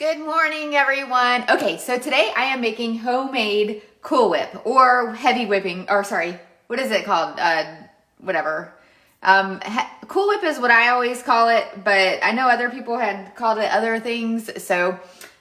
Good morning, everyone. Okay, so today I am making homemade Cool Whip or heavy whipping, or sorry, what is it called? Whatever. Cool Whip is what I always call it, but I know other people had called it other things. So,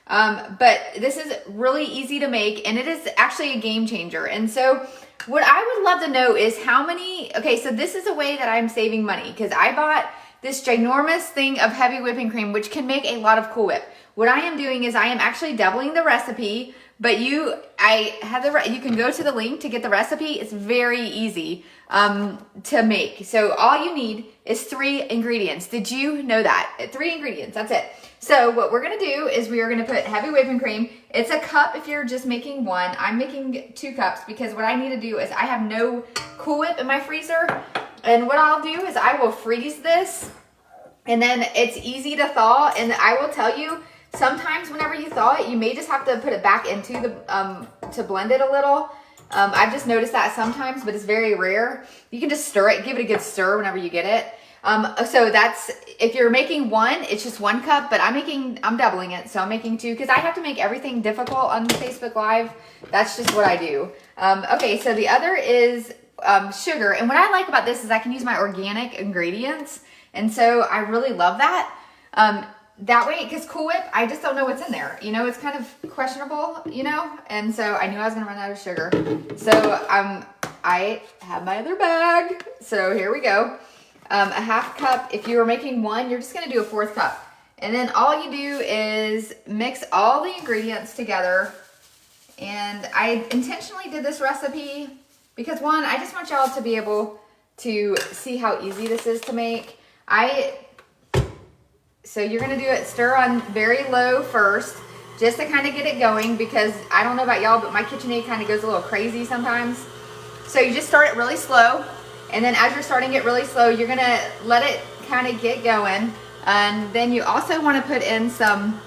but this is really easy to make and it is actually a game changer. And so what I would love to know is how many, okay, so this is a way that I'm saving money because I bought this ginormous thing of heavy whipping cream, which can make a lot of Cool Whip. What I am doing is I am actually doubling the recipe, but you can go to the link to get the recipe. It's very easy to make. So all you need is 3 ingredients. Did you know that? 3 ingredients, that's it. So what we're gonna do is we are gonna put heavy whipping cream. It's a cup if you're just making 1. I'm making 2 cups because what I need to do is I have no Cool Whip in my freezer. And what I'll do is I will freeze this and then it's easy to thaw. And I will tell you, sometimes whenever you thaw it, you may just have to put it back into the, to blend it a little. I've just noticed that sometimes, but it's very rare. You can just stir it, give it a good stir whenever you get it. So that's, if you're making 1, it's just 1 cup, but I'm doubling it. So I'm making 2 because I have to make everything difficult on Facebook Live. That's just what I do. Okay, so the other is sugar. And what I like about this is I can use my organic ingredients. And so I really love that. That way, because Cool Whip, I just don't know what's in there. You know, it's kind of questionable, you know? And so I knew I was going to run out of sugar. So I have my other bag. So here we go. A half cup. If you were making 1, you're just going to do a 4th cup. And then all you do is mix all the ingredients together. And I intentionally did this recipe because 1, I just want y'all to be able to see how easy this is to make. So you're gonna do it, stir on very low first, just to kind of get it going because I don't know about y'all, but my KitchenAid kind of goes a little crazy sometimes. So you just start it really slow. And then as you're starting it really slow, you're gonna let it kind of get going. And then you also wanna put in some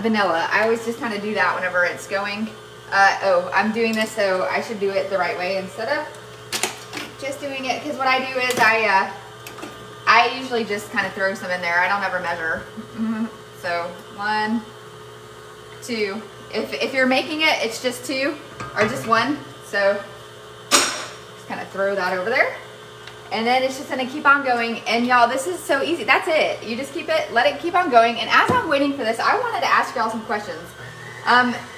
vanilla. I always just kind of do that whenever it's going. I'm doing this, so I should do it the right way instead of just doing it. Because what I do is I usually just kind of throw some in there. I don't ever measure. So 1, 2. If you're making it, it's just 2 or just 1. So just kind of throw that over there. And then it's just gonna keep on going. And y'all, this is so easy. That's it. You just keep it, let it keep on going. And as I'm waiting for this, I wanted to ask y'all some questions.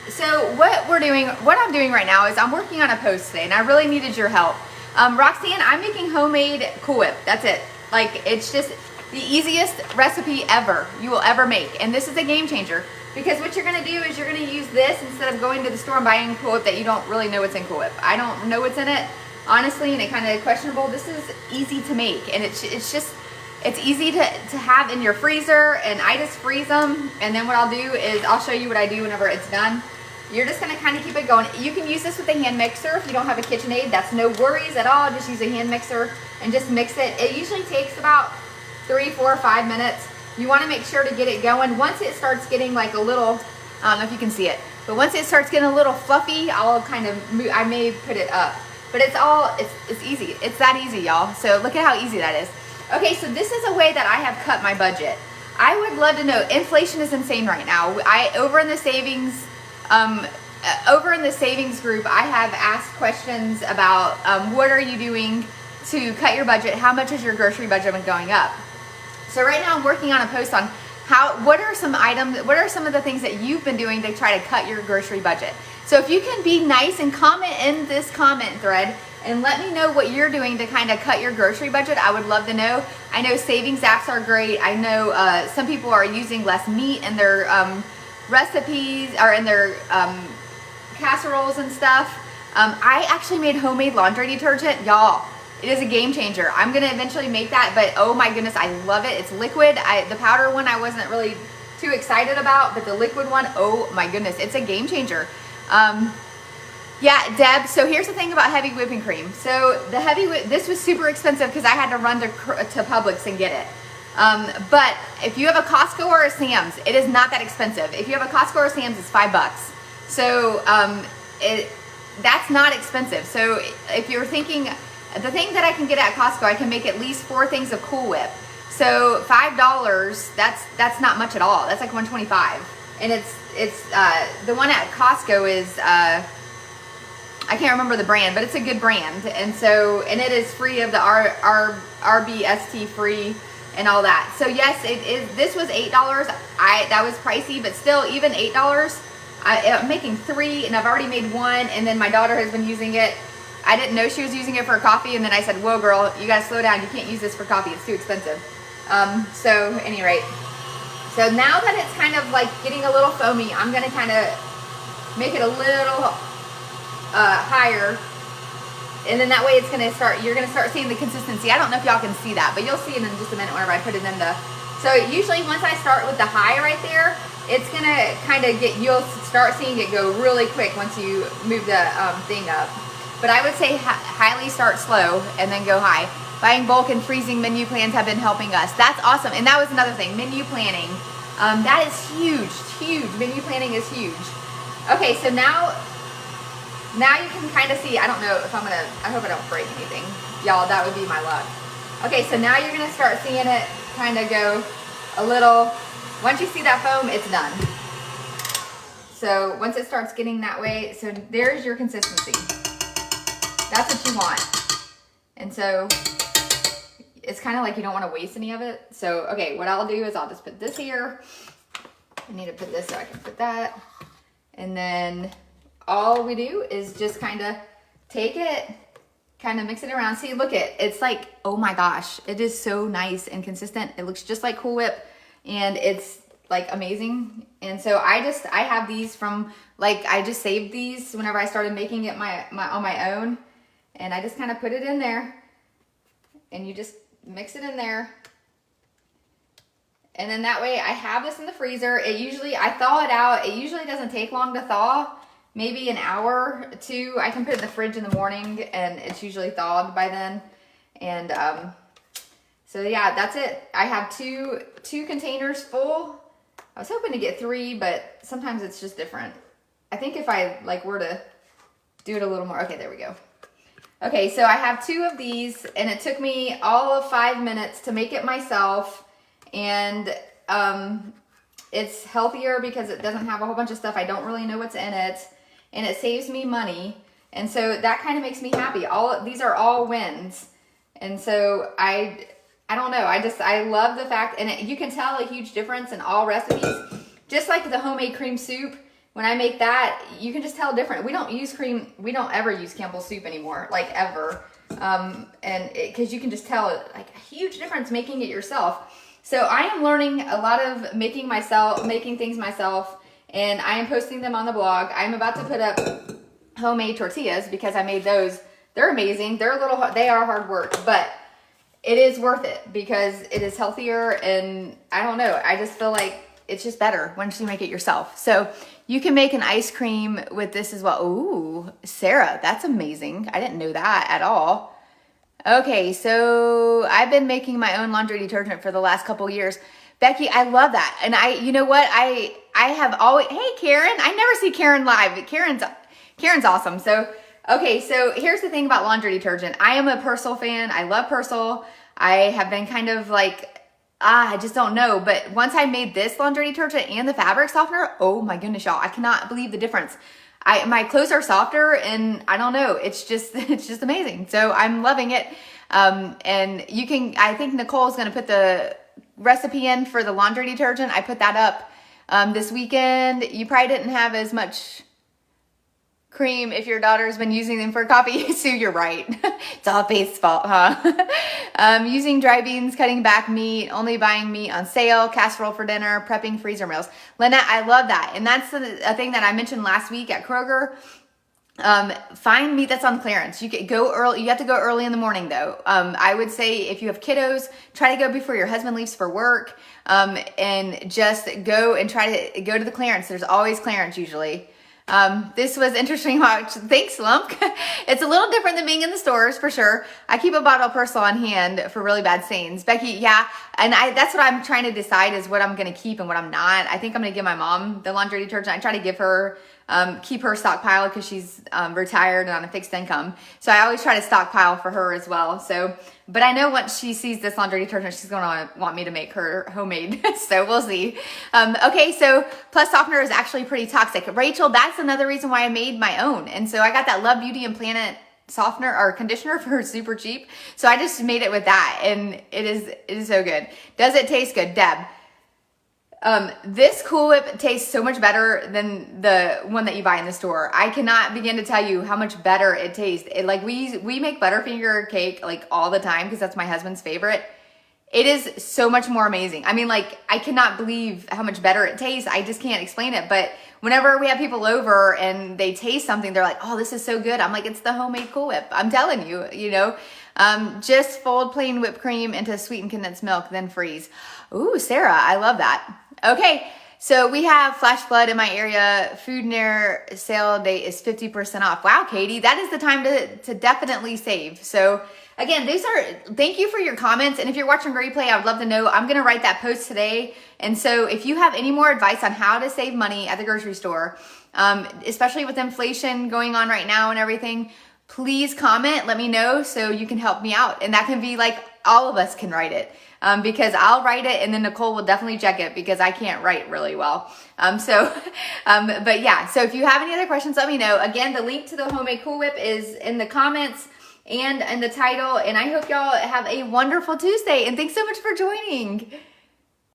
So what I'm doing right now is I'm working on a post today and I really needed your help. Roxanne, I'm making homemade Cool Whip. That's it. Like, it's just the easiest recipe ever you will ever make. And this is a game changer because what you're going to do is you're going to use this instead of going to the store and buying Cool Whip that you don't really know what's in Cool Whip. I don't know what's in it, honestly, and it kind of questionable. This is easy to make and it's easy to have in your freezer, and I just freeze them. And then what I'll do is I'll show you what I do whenever it's done. You're just going to kind of keep it going. You can use this with a hand mixer if you don't have a KitchenAid. That's no worries at all. Just use a hand mixer and just mix it. It usually takes about 3, 4, 5 minutes. You want to make sure to get it going. Once it starts getting like a little, I don't know if you can see it, but once it starts getting a little fluffy, I'll kind of move, I may put it up. But it's easy. It's that easy, y'all. So look at how easy that is. Okay, so this is a way that I have cut my budget. I would love to know, inflation is insane right now. Over in the savings group, I have asked questions about what are you doing to cut your budget? How much has your grocery budget been going up? So right now I'm working on a post on what are some of the things that you've been doing to try to cut your grocery budget? So if you can be nice and comment in this comment thread and let me know what you're doing to kind of cut your grocery budget, I would love to know. I know savings apps are great. I know some people are using less meat in their recipes or in their casseroles and stuff. I actually made homemade laundry detergent. Y'all, it is a game changer. I'm gonna eventually make that, but oh my goodness, I love it. It's liquid. The powder one I wasn't really too excited about, but the liquid one, oh my goodness, it's a game changer. Yeah, Deb, so here's the thing about heavy whipping cream. So this was super expensive because I had to run to Publix and get it. But if you have a Costco or a Sam's, it is not that expensive. If you have a Costco or a Sam's, it's $5. So that's not expensive. So if you're thinking, the thing that I can get at Costco, I can make at least 4 things of Cool Whip. So $5, that's not much at all. That's like $1.25. and it's the one at Costco is I can't remember the brand, but it's a good brand. And so, and it is free of the RBST free and all that. So yes, it is. This was $8. That was pricey, but still, even $8, I'm making 3, and I've already made 1. And then my daughter has been using it. I didn't know she was using it for coffee, and then I said, "Whoa, girl, you gotta slow down. You can't use this for coffee. It's too expensive." So, at any rate, so now that it's kind of like getting a little foamy, I'm gonna kind of make it a little higher, and then that way it's gonna start. You're gonna start seeing the consistency. I don't know if y'all can see that, but you'll see it in just a minute whenever I put it in the. So usually once I start with the high right there, it's gonna kind of get. You'll start seeing it go really quick once you move the thing up. But I would say highly start slow and then go high. Buying bulk and freezing menu plans have been helping us. That's awesome. And that was another thing, menu planning. That is huge, huge. Menu planning is huge. Okay, so now you can kind of see, I don't know if I'm gonna, I hope I don't break anything. Y'all, that would be my luck. Okay, so now you're gonna start seeing it kind of go a little, once you see that foam, it's done. So once it starts getting that way, so there's your consistency. That's what you want. And so it's kind of like you don't want to waste any of it. So, okay, what I'll do is I'll just put this here. I need to put this so I can put that. And then all we do is just kind of take it, kind of mix it around. See, look at, it's like, oh my gosh, it is so nice and consistent. It looks just like Cool Whip, and it's like amazing. And so I have these from, like, I just saved these whenever I started making it on my own. And I just kind of put it in there, and you just mix it in there. And then that way I have this in the freezer. I thaw it out. It usually doesn't take long to thaw, maybe an hour or 2. I can put it in the fridge in the morning, and it's usually thawed by then. And so yeah, that's it. I have two containers full. I was hoping to get 3, but sometimes it's just different. I think if I were to do it a little more. Okay, there we go. Okay, so I have 2 of these, and it took me all of 5 minutes to make it myself. And it's healthier because it doesn't have a whole bunch of stuff. I don't really know what's in it, and it saves me money. And so that kind of makes me happy. These are all wins. And so I don't know. I love the fact, and you can tell a huge difference in all recipes. Just like the homemade cream soup. When I make that, you can just tell different. We don't use cream. We don't ever use Campbell's soup anymore, like ever. Because you can just tell like a huge difference making it yourself. So I am learning a lot of making things myself, and I am posting them on the blog. I'm about to put up homemade tortillas because I made those. They're amazing. They are hard work, but it is worth it because it is healthier, and I don't know. I just feel like it's just better once you make it yourself. So you can make an ice cream with this as well. Ooh, Sarah, that's amazing. I didn't know that at all. Okay, so I've been making my own laundry detergent for the last couple years. Becky, I love that. And you know what? I have always, hey Karen, I never see Karen live, but Karen's awesome. So, okay, so here's the thing about laundry detergent. I am a Persil fan. I love Persil. I have been kind of like, I just don't know. But once I made this laundry detergent and the fabric softener, oh my goodness, y'all, I cannot believe the difference. My clothes are softer, and I don't know, it's just amazing. So I'm loving it. And I think Nicole's going to put the recipe in for the laundry detergent. I put that up this weekend. You probably didn't have as much cream if your daughter's been using them for coffee. Sue, you're right. It's all Faith's fault, huh? Using dry beans, cutting back meat, only buying meat on sale, casserole for dinner, prepping freezer meals. Lynette, I love that. And that's a thing that I mentioned last week at Kroger. Find meat that's on clearance. You can go early. You have to go early in the morning though. I would say if you have kiddos, try to go before your husband leaves for work. And just go and try to go to the clearance. There's always clearance usually. This was interesting. Thanks, Lump. It's a little different than being in the stores for sure. I keep a bottle of Persil on hand for really bad stains. Becky, yeah. And that's what I'm trying to decide is what I'm going to keep and what I'm not. I think I'm going to give my mom the laundry detergent. I try to give her, keep her stockpile because she's retired and on a fixed income. So I always try to stockpile for her as well. So, But I know once she sees this laundry detergent, she's going to want me to make her homemade. So we'll see. Okay, so Plus Softener is actually pretty toxic. Rachel, that's another reason why I made my own. And so I got that Love Beauty and Planet softener or conditioner for super cheap. So I just made it with that, and it is so good. Does it taste good, Deb? This Cool Whip tastes so much better than the one that you buy in the store. I cannot begin to tell you how much better it tastes. Like we make Butterfinger cake like all the time because that's my husband's favorite. It is so much more amazing. I mean, like, I cannot believe how much better it tastes. I just can't explain it. But whenever we have people over and they taste something, they're like, oh, this is so good. I'm like, it's the homemade Cool Whip. I'm telling you, you know. Just fold plain whipped cream into sweetened condensed milk, then freeze. Ooh, Sarah, I love that. Okay, so we have flash flood in my area. Food Near sale date is 50% off. Wow, Katie, that is the time to definitely save. So again, thank you for your comments. And if you're watching replay, I would love to know. I'm going to write that post today. And so if you have any more advice on how to save money at the grocery store, especially with inflation going on right now and everything, please comment, let me know so you can help me out. And that can be like all of us can write it. Because I'll write it and then Nicole will definitely check it because I can't write really well. But yeah, so if you have any other questions, let me know. Again, the link to the homemade Cool Whip is in the comments and in the title. And I hope y'all have a wonderful Tuesday. And thanks so much for joining.